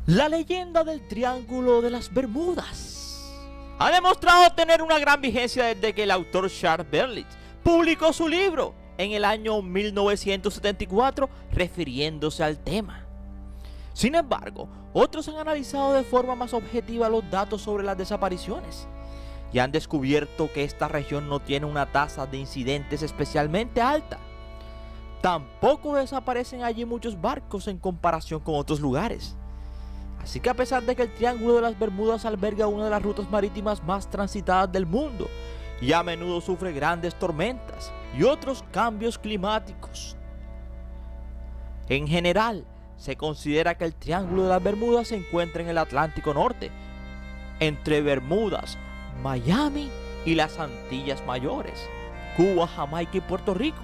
La leyenda del Triángulo de las Bermudas ha demostrado tener una gran vigencia desde que el autor Charles Berlitz publicó su libro en el año 1974 refiriéndose al tema. Sin embargo, otros han analizado de forma más objetiva los datos sobre las desapariciones y han descubierto que esta región no tiene una tasa de incidentes especialmente alta. Tampoco desaparecen allí muchos barcos en comparación con otros lugares. Así que a pesar de que el Triángulo de las Bermudas alberga una de las rutas marítimas más transitadas del mundo y a menudo sufre grandes tormentas y otros cambios climáticos, en general se considera que el Triángulo de las Bermudas se encuentra en el Atlántico Norte, entre Bermudas, Miami y las Antillas Mayores, Cuba, Jamaica y Puerto Rico,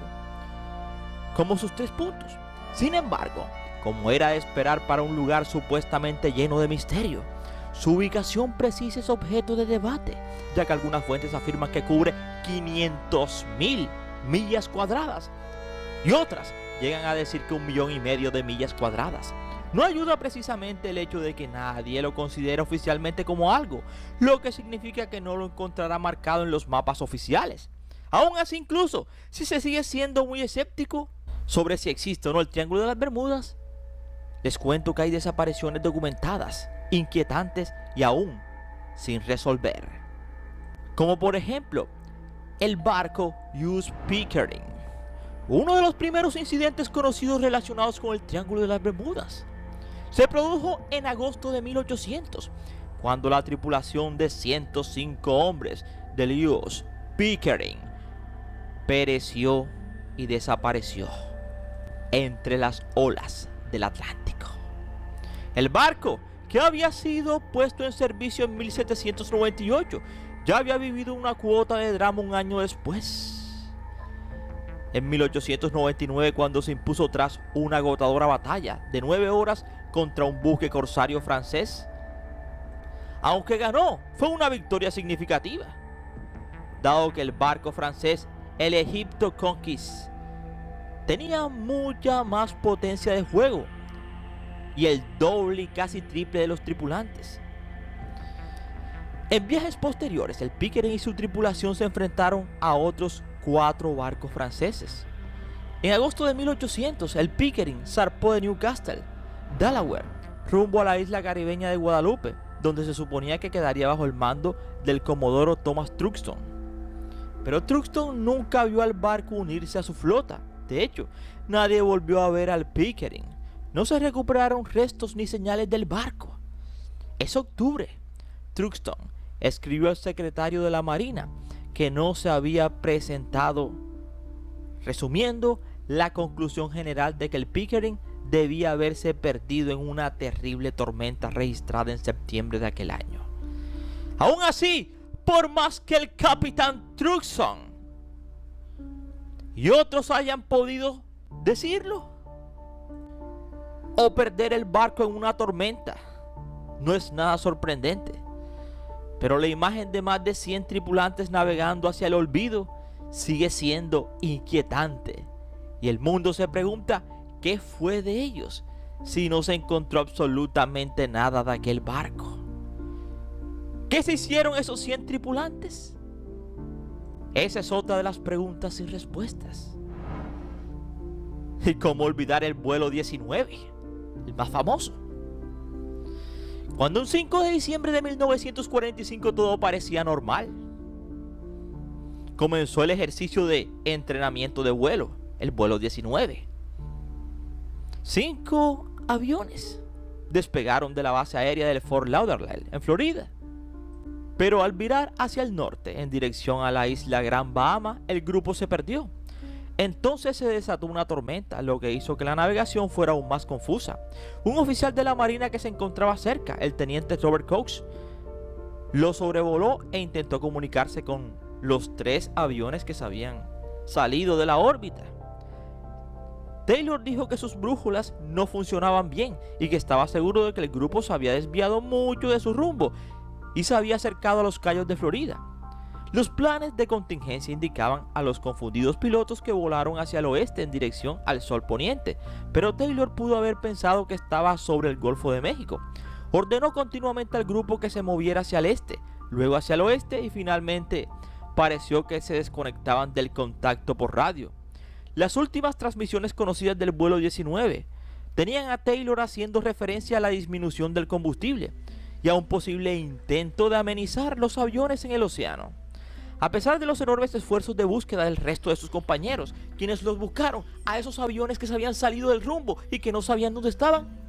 como sus 3 puntos. Sin embargo, como era de esperar para un lugar supuestamente lleno de misterio, su ubicación precisa es objeto de debate, ya que algunas fuentes afirman que cubre 500.000 millas cuadradas y otras llegan a decir que 1,5 millones de millas cuadradas. No ayuda precisamente el hecho de que nadie lo considere oficialmente como algo, lo que significa que no lo encontrará marcado en los mapas oficiales. Aún así, incluso si se sigue siendo muy escéptico sobre si existe o no el Triángulo de las Bermudas, les cuento que hay desapariciones documentadas, inquietantes y aún sin resolver. Como por ejemplo, el barco US Pickering, uno de los primeros incidentes conocidos relacionados con el Triángulo de las Bermudas. Se produjo en agosto de 1800, cuando la tripulación de 105 hombres del US Pickering pereció y desapareció entre las olas del Atlántico. El barco, que había sido puesto en servicio en 1798, ya había vivido una cuota de drama un año después. En 1899, cuando se impuso tras una agotadora batalla de 9 horas contra un buque corsario francés, aunque ganó, fue una victoria significativa, dado que el barco francés, el Egypto Conquest, tenía mucha más potencia de fuego y el doble y casi triple de los tripulantes. En viajes posteriores, el Pickering y su tripulación se enfrentaron a otros 4 barcos franceses. En agosto de 1800, el Pickering zarpó de Newcastle, Delaware, rumbo a la isla caribeña de Guadalupe, donde se suponía que quedaría bajo el mando del comodoro Thomas Truxtun. Pero Truxtun nunca vio al barco unirse a su flota. De hecho, nadie volvió a ver al Pickering. No se recuperaron restos ni señales del barco. Ese octubre, Truxtun escribió al secretario de la Marina que no se había presentado, resumiendo la conclusión general de que el Pickering debía haberse perdido en una terrible tormenta registrada en septiembre de aquel año. Aún así, por más que el capitán Truxtun y otros hayan podido decirlo o perder el barco en una tormenta, no es nada sorprendente. Pero la imagen de más de 100 tripulantes navegando hacia el olvido sigue siendo inquietante. Y el mundo se pregunta qué fue de ellos si no se encontró absolutamente nada de aquel barco. ¿Qué se hicieron esos 100 tripulantes? Esa es otra de las preguntas sin respuestas. ¿Y cómo olvidar el vuelo 19, el más famoso? Cuando un 5 de diciembre de 1945 todo parecía normal, comenzó el ejercicio de entrenamiento de vuelo, el vuelo 19. 5 aviones despegaron de la base aérea del Fort Lauderdale, en Florida. Pero al virar hacia el norte, en dirección a la isla Gran Bahama, el grupo se perdió. Entonces se desató una tormenta, lo que hizo que la navegación fuera aún más confusa. Un oficial de la Marina que se encontraba cerca, el teniente Robert Cox, lo sobrevoló e intentó comunicarse con los 3 aviones que se habían salido de la órbita. Taylor dijo que sus brújulas no funcionaban bien y que estaba seguro de que el grupo se había desviado mucho de su rumbo y se había acercado a los cayos de Florida. Los planes de contingencia indicaban a los confundidos pilotos que volaron hacia el oeste en dirección al sol poniente, pero Taylor pudo haber pensado que estaba sobre el Golfo de México. ordenó continuamente al grupo que se moviera hacia el este, luego hacia el oeste y finalmente pareció que se desconectaban del contacto por radio. Las últimas transmisiones conocidas del vuelo 19 tenían a Taylor haciendo referencia a la disminución del combustible y a un posible intento de amenizar los aviones en el océano. A pesar de los enormes esfuerzos de búsqueda del resto de sus compañeros, quienes los buscaron a esos aviones que se habían salido del rumbo y que no sabían dónde estaban,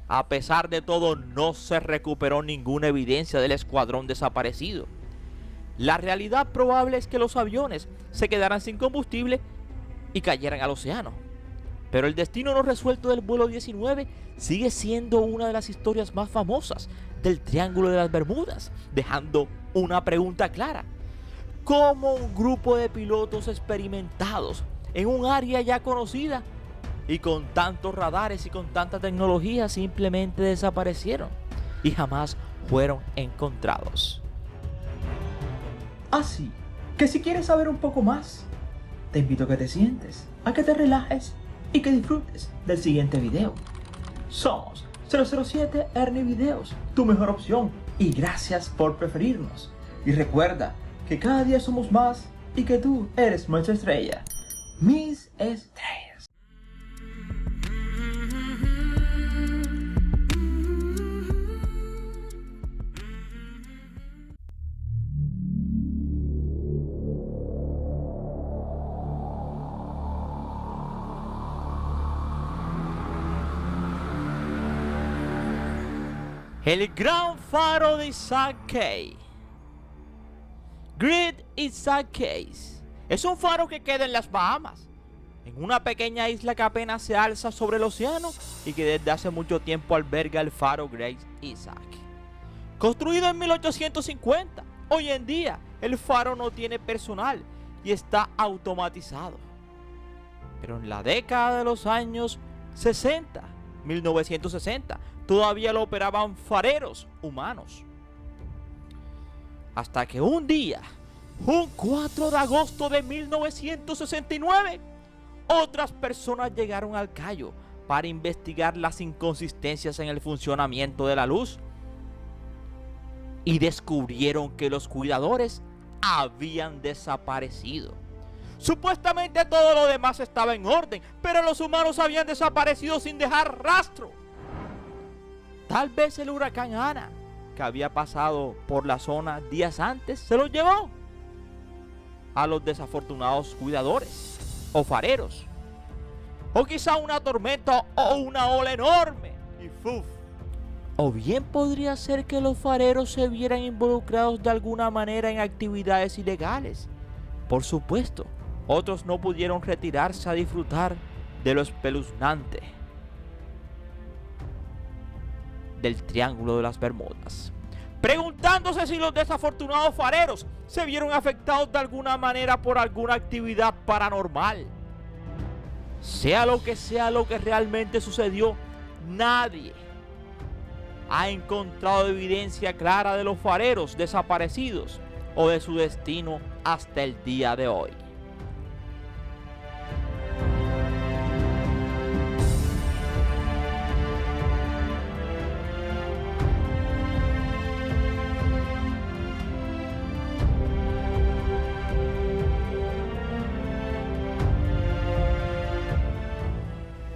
a pesar de todo no se recuperó ninguna evidencia del escuadrón desaparecido. La realidad probable es que los aviones se quedaran sin combustible y cayeran al océano. Pero el destino no resuelto del vuelo 19 sigue siendo una de las historias más famosas del Triángulo de las Bermudas, dejando una pregunta clara: ¿cómo un grupo de pilotos experimentados en un área ya conocida y con tantos radares y con tanta tecnología simplemente desaparecieron y jamás fueron encontrados? Así que si quieres saber un poco más, te invito a que te sientes, a que te relajes y que disfrutes del siguiente video. Somos 007 Ernie Videos, tu mejor opción, y gracias por preferirnos. Y recuerda que cada día somos más y que tú eres nuestra estrella. Mis estrellas. El gran faro de Isaac Cay. Great Isaac Cay es un faro que queda en las Bahamas, en una pequeña isla que apenas se alza sobre el océano y que desde hace mucho tiempo alberga el faro Great Isaac. Construido en 1850, hoy en día el faro no tiene personal y está automatizado. Pero en la década de los años 1960, todavía lo operaban fareros humanos. Hasta que un día, un 4 de agosto de 1969, otras personas llegaron al Cayo para investigar las inconsistencias en el funcionamiento de la luz y descubrieron que los cuidadores habían desaparecido. Supuestamente todo lo demás estaba en orden, pero los humanos habían desaparecido sin dejar rastro. Tal vez el huracán Ana, que había pasado por la zona días antes, se los llevó a los desafortunados cuidadores o fareros. O quizá una tormenta o una ola enorme y ¡fuf! O bien podría ser que los fareros se vieran involucrados de alguna manera en actividades ilegales. Por supuesto, otros no pudieron retirarse a disfrutar de lo espeluznante del Triángulo de las Bermudas, preguntándose si los desafortunados fareros se vieron afectados de alguna manera por alguna actividad paranormal. Sea lo que realmente sucedió, nadie ha encontrado evidencia clara de los fareros desaparecidos o de su destino hasta el día de hoy.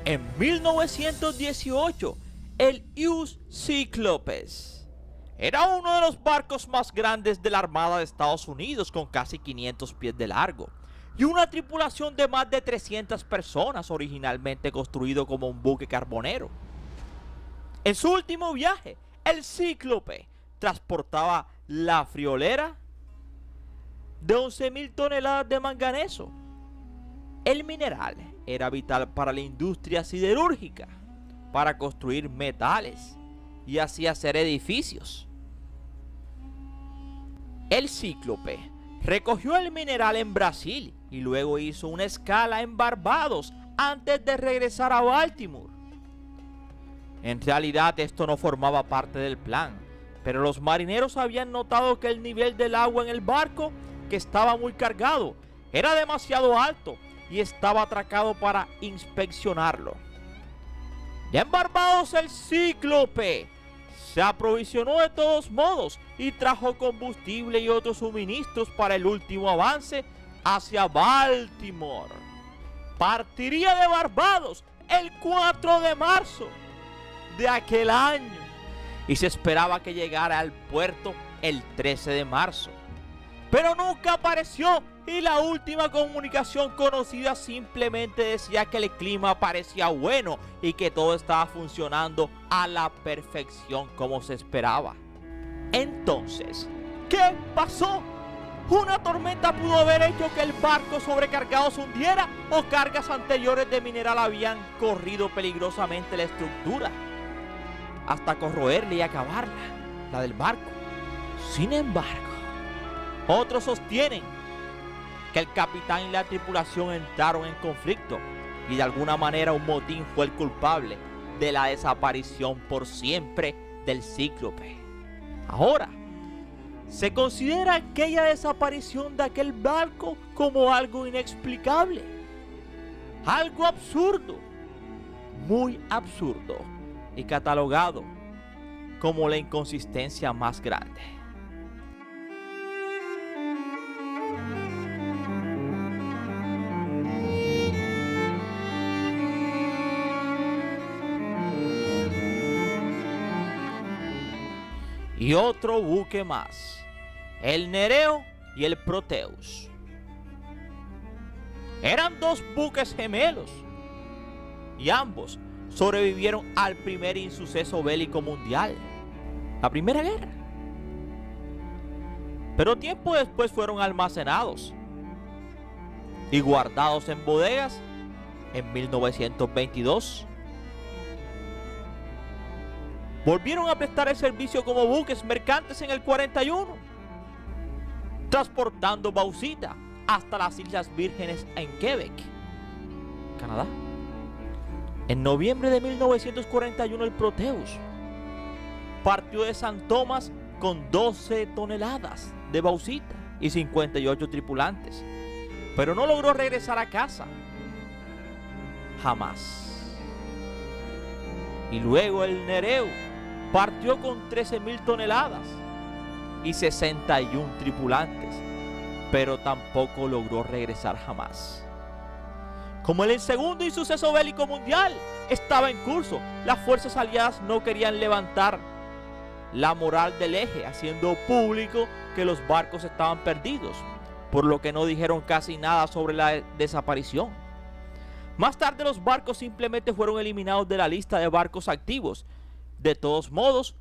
En 1918, el USS Cyclops era uno de los barcos más grandes de la Armada de Estados Unidos, con casi 500 pies de largo y una tripulación de más de 300 personas, originalmente construido como un buque carbonero. En su último viaje, el Cyclops transportaba la friolera de 11.000 toneladas de manganeso. El mineral era vital para la industria siderúrgica, para construir metales y así hacer edificios. El Cíclope recogió el mineral en Brasil y luego hizo una escala en Barbados antes de regresar a Baltimore. En realidad esto no formaba parte del plan, pero los marineros habían notado que el nivel del agua en el barco, que estaba muy cargado, era demasiado alto y estaba atracado para inspeccionarlo. Ya en Barbados, el Cíclope se aprovisionó de todos modos y trajo combustible y otros suministros para el último avance hacia Baltimore. Partiría de Barbados el 4 de marzo de aquel año y se esperaba que llegara al puerto el 13 de marzo. Pero nunca apareció y la última comunicación conocida simplemente decía que el clima parecía bueno y que todo estaba funcionando a la perfección como se esperaba. Entonces, ¿qué pasó? ¿Una tormenta pudo haber hecho que el barco sobrecargado se hundiera o cargas anteriores de mineral habían corrido peligrosamente la estructura hasta corroerla y acabarla, la del barco? Sin embargo, otros sostienen que el capitán y la tripulación entraron en conflicto y de alguna manera un motín fue el culpable de la desaparición por siempre del Cíclope. Ahora, se considera aquella desaparición de aquel barco como algo inexplicable, algo absurdo, muy absurdo y catalogado como la inconsistencia más grande. Y otro buque más, el Nereo y el Proteus. Eran dos buques gemelos y ambos sobrevivieron al primer insuceso bélico mundial, la Primera Guerra. Pero tiempo después fueron almacenados y guardados en bodegas en 1922. Volvieron a prestar el servicio como buques mercantes en el 41, transportando bauxita hasta las Islas Vírgenes en Quebec, Canadá. En noviembre de 1941 el Proteus partió de San Tomás con 12 toneladas de bauxita y 58 tripulantes, pero no logró regresar a casa jamás. Y luego el Nereu partió con 13,000 toneladas y 61 tripulantes, pero tampoco logró regresar jamás. Como el segundo insuceso bélico mundial estaba en curso, las fuerzas aliadas no querían levantar la moral del eje, haciendo público que los barcos estaban perdidos, por lo que no dijeron casi nada sobre la desaparición. Más tarde los barcos simplemente fueron eliminados de la lista de barcos activos. De todos modos,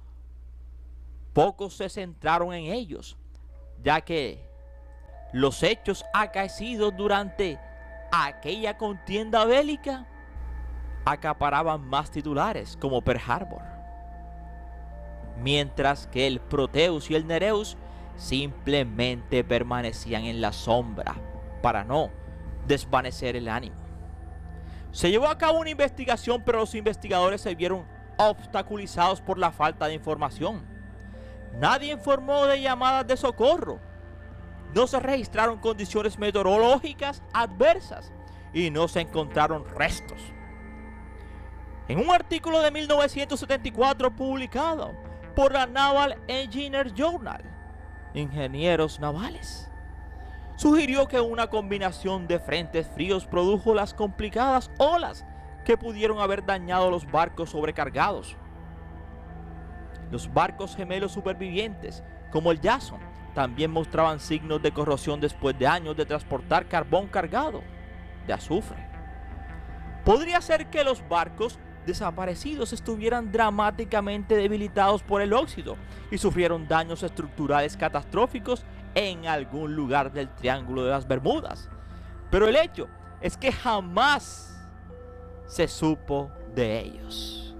pocos se centraron en ellos, ya que los hechos acaecidos durante aquella contienda bélica acaparaban más titulares, como Pearl Harbor, mientras que el Proteus y el Nereus simplemente permanecían en la sombra para no desvanecer el ánimo. Se llevó a cabo una investigación, pero los investigadores se vieron obstaculizados por la falta de información. Nadie informó de llamadas de socorro. No se registraron condiciones meteorológicas adversas y no se encontraron restos. En un artículo de 1974 publicado por la Naval Engineer Journal, Ingenieros Navales, sugirió que una combinación de frentes fríos produjo las complicadas olas que pudieron haber dañado los barcos sobrecargados. Los barcos gemelos supervivientes, como el Jason, también mostraban signos de corrosión después de años de transportar carbón cargado de azufre. Podría ser que los barcos desaparecidos estuvieran dramáticamente debilitados por el óxido y sufrieron daños estructurales catastróficos en algún lugar del Triángulo de las Bermudas. Pero el hecho es que jamás se supo de ellos.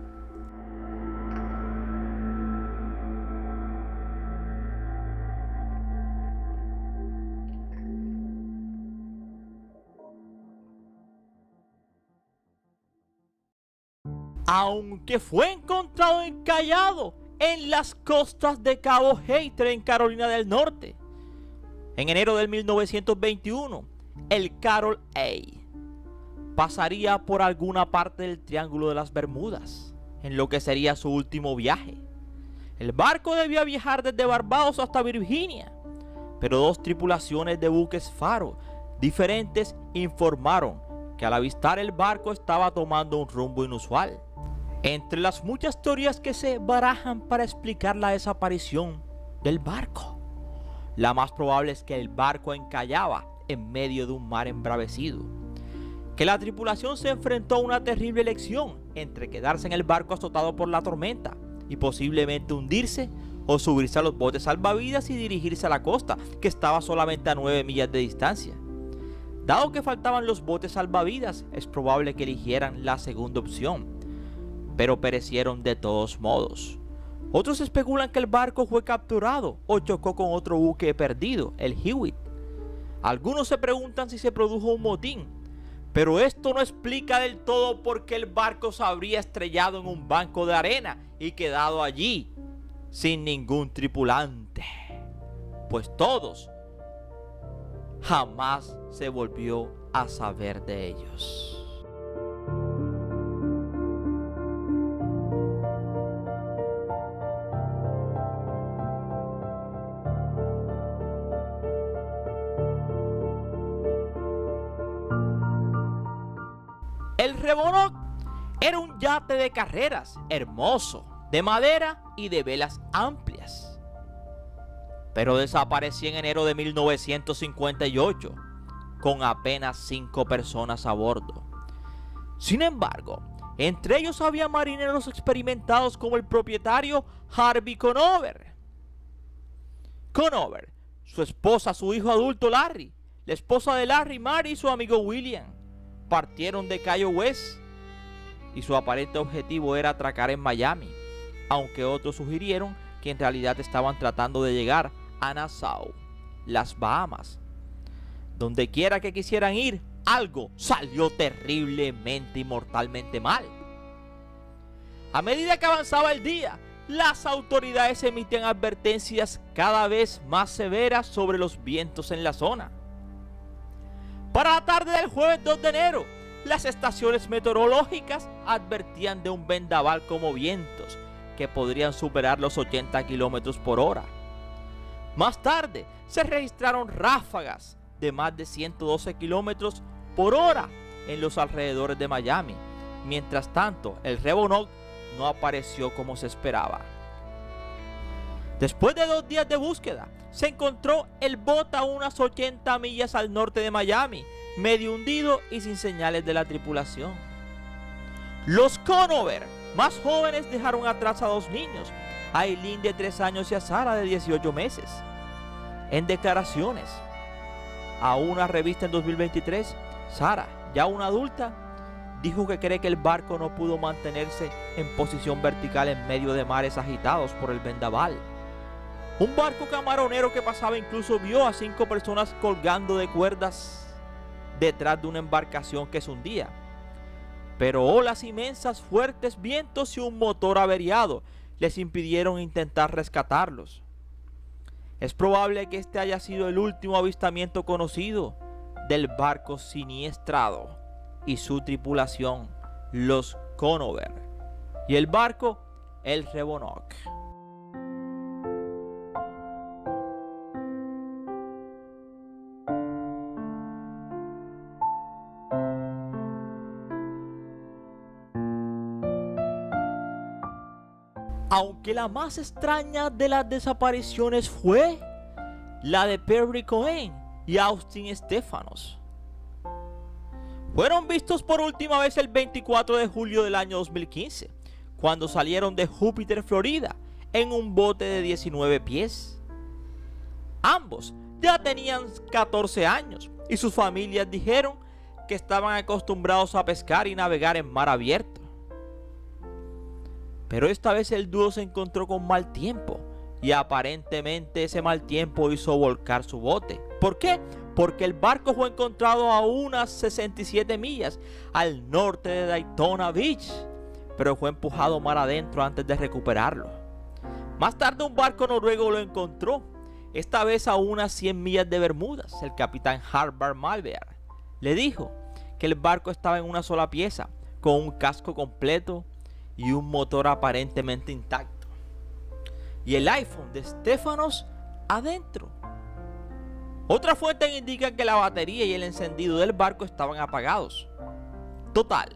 Aunque fue encontrado encallado en las costas de Cabo Hayter en Carolina del Norte, en enero de 1921, el Carol A pasaría por alguna parte del Triángulo de las Bermudas, en lo que sería su último viaje. El barco debía viajar desde Barbados hasta Virginia, pero dos tripulaciones de buques faro diferentes informaron que al avistar el barco estaba tomando un rumbo inusual. Entre las muchas teorías que se barajan para explicar la desaparición del barco, la más probable es que el barco encallaba en medio de un mar embravecido, que la tripulación se enfrentó a una terrible elección entre quedarse en el barco azotado por la tormenta y posiblemente hundirse, o subirse a los botes salvavidas y dirigirse a la costa, que estaba solamente a 9 millas de distancia. Dado que faltaban los botes salvavidas, es probable que eligieran la segunda opción, pero perecieron de todos modos. Otros especulan que el barco fue capturado o chocó con otro buque perdido, el Hewitt. Algunos se preguntan si se produjo un motín, pero esto no explica del todo por qué el barco se habría estrellado en un banco de arena y quedado allí sin ningún tripulante, pues todos jamás se volvió a saber de ellos. El Revenant era un yate de carreras hermoso, de madera y de velas amplias, pero desapareció en enero de 1958 con apenas 5 personas a bordo. Sin embargo, entre ellos había marineros experimentados como el propietario Harvey Conover, su esposa, su hijo adulto Larry, la esposa de Larry, Mary y su amigo William. Partieron de Cayo West y su aparente objetivo era atracar en Miami, aunque otros sugirieron que en realidad estaban tratando de llegar a Nassau, las Bahamas. Donde quiera que quisieran ir, algo salió terriblemente y mortalmente mal. A medida que avanzaba el día, las autoridades emitían advertencias cada vez más severas sobre los vientos en la zona. Para la tarde del jueves 2 de enero, las estaciones meteorológicas advertían de un vendaval como vientos que podrían superar los 80 kilómetros por hora. Más tarde, se registraron ráfagas de más de 112 kilómetros por hora en los alrededores de Miami. Mientras tanto, el Revenant no apareció como se esperaba. Después de 2 días de búsqueda, se encontró el bote a unas 80 millas al norte de Miami, medio hundido y sin señales de la tripulación. Los Conover, más jóvenes, dejaron atrás a 2 niños, a Eileen de 3 años y a Sarah de 18 meses. En declaraciones a una revista en 2023, Sarah, ya una adulta, dijo que cree que el barco no pudo mantenerse en posición vertical en medio de mares agitados por el vendaval. Un barco camaronero que pasaba incluso vio a 5 personas colgando de cuerdas detrás de una embarcación que se hundía. Pero olas inmensas, fuertes vientos y un motor averiado les impidieron intentar rescatarlos. Es probable que este haya sido el último avistamiento conocido del barco siniestrado y su tripulación, los Conover, y el barco, el Revenant. Aunque la más extraña de las desapariciones fue la de Perry Cohen y Austin Stephanos. Fueron vistos por última vez el 24 de julio del año 2015, cuando salieron de Júpiter, Florida, en un bote de 19 pies. Ambos ya tenían 14 años y sus familias dijeron que estaban acostumbrados a pescar y navegar en mar abierto. Pero esta vez el dúo se encontró con mal tiempo y aparentemente ese mal tiempo hizo volcar su bote. ¿Por qué? Porque el barco fue encontrado a unas 67 millas al norte de Daytona Beach, pero fue empujado mar adentro antes de recuperarlo. Más tarde un barco noruego lo encontró, esta vez a unas 100 millas de Bermudas. El capitán Harvard Malver le dijo que el barco estaba en una sola pieza, con un casco completo y un motor aparentemente intacto. y el iPhone de Stefanos adentro. Otra fuente indica que la batería y el encendido del barco estaban apagados. Total,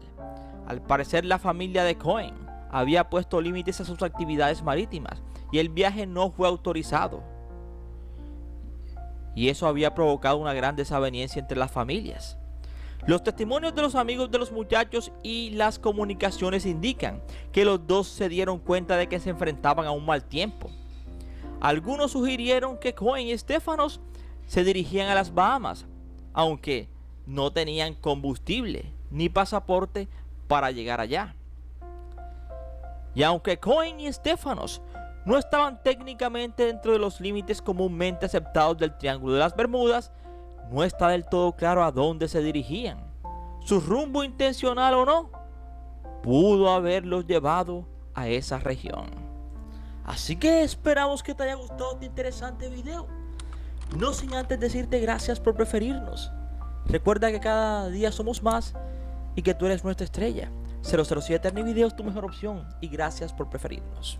al parecer la familia de Cohen había puesto límites a sus actividades marítimas y el viaje no fue autorizado. Y eso había provocado una gran desaveniencia entre las familias. Los testimonios de los amigos de los muchachos y las comunicaciones indican que los dos se dieron cuenta de que se enfrentaban a un mal tiempo. Algunos sugirieron que Cohen y Stefanos se dirigían a las Bahamas, aunque no tenían combustible ni pasaporte para llegar allá. Y aunque Cohen y Stefanos no estaban técnicamente dentro de los límites comúnmente aceptados del Triángulo de las Bermudas, no está del todo claro a dónde se dirigían. Su rumbo, intencional o no, pudo haberlos llevado a esa región. Así que esperamos que te haya gustado este interesante video. No sin antes decirte gracias por preferirnos. Recuerda que cada día somos más y que tú eres nuestra estrella. 007 Ernie Videos, tu mejor opción, y gracias por preferirnos.